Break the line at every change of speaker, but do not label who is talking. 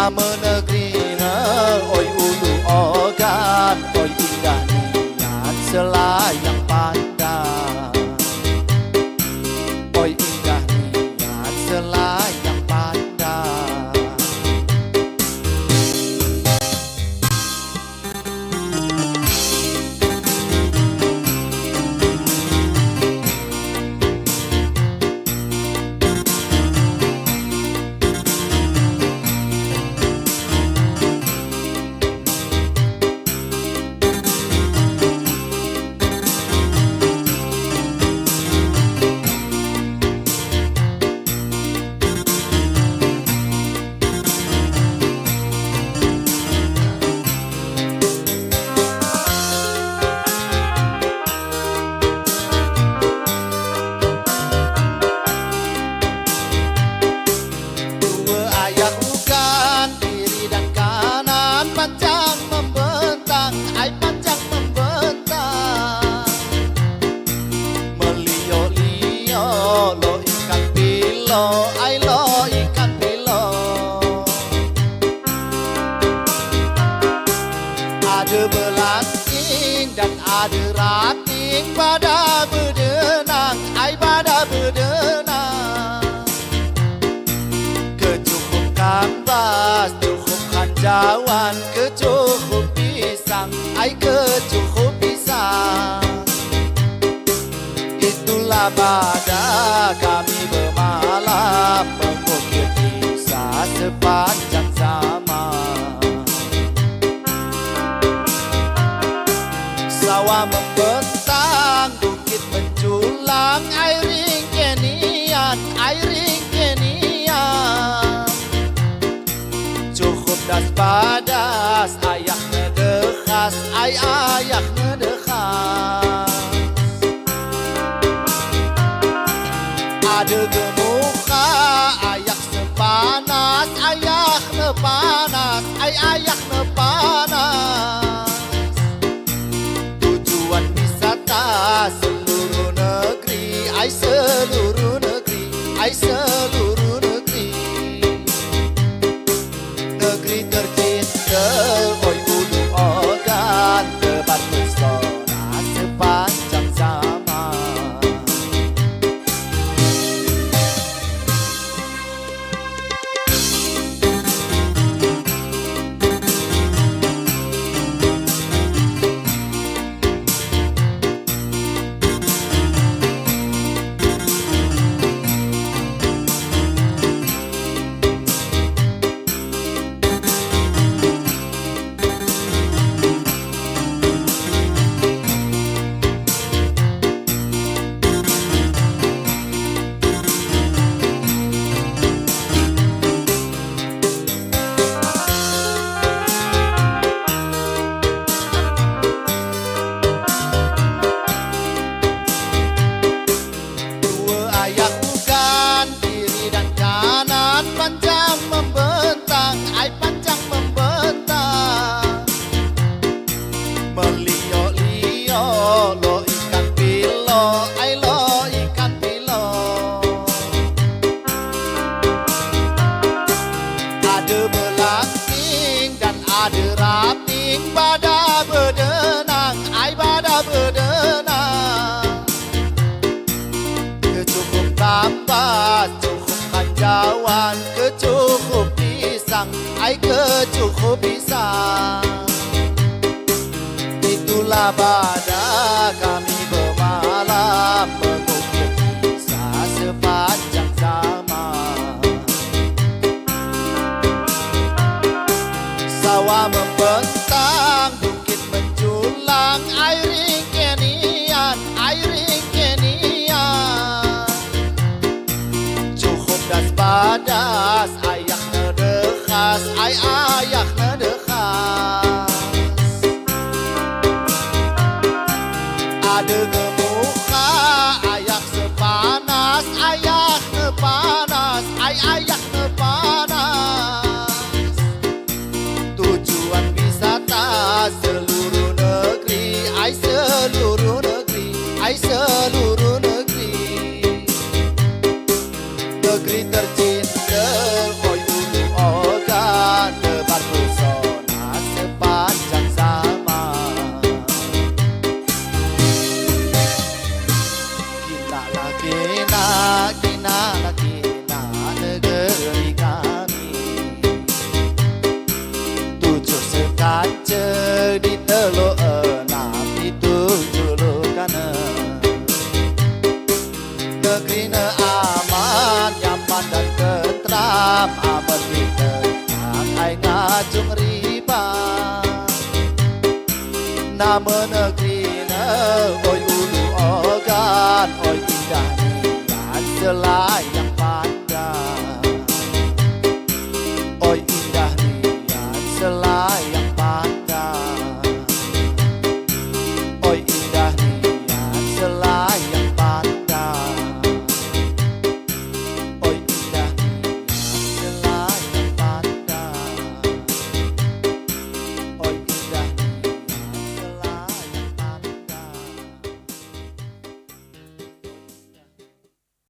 Nama negerinya oi ulu ogan, oi indah niat selayang pandang, oi indah niat selayang pandang. Ada belasting dan ada rating pada berdenang, ai pada berdenang. Kecukup kanvas, cukup kanjawan, kecukup pisang, ai kecukup pisang. Itulah pada kami bermalam mengukir kisah sepanjang zaman. Sawah membentang, bukit menjulang, airing kenian, airing kenian. Cukup das padas, ayak ngedehas, ayak ngedehas. Ada gemuka, ayak sepanas, ayak nepanas, ayak nepanas. Seluruh negeri, ai seluruh negeri, ai seluruh negeri. Negeri tercinta, oi ulu ogan, tebar pesona sepanjang zaman. Panjang membentang, ai panjang membentang. Melio-lio, lo ikan pilo, ai lo ikan pilo. Ada belasting dan ada rating pada berdenang, ai pada berdenang. Kecukup tambah, cukup kanjawan, kecukup pisang, ai kecukup pisang. Itulah pada kami bermalam mengukir kisah sepanjang zaman. Sawah membentang, bukit menjulang, airing kenian, airing kenian. Cukup das padas, ayak ngedehas, ayak ngedehas. Ada gemuka, ayak sepanas, ayak nepanas, ayak nepanas. Tujuan wisata seluruh negeri, ai seluruh negeri, ai seluruh negeri. Negeri tercinta, oi ulu ogan, Tanjung Riba Nama negeri oi ulu ogan oi indah dan selain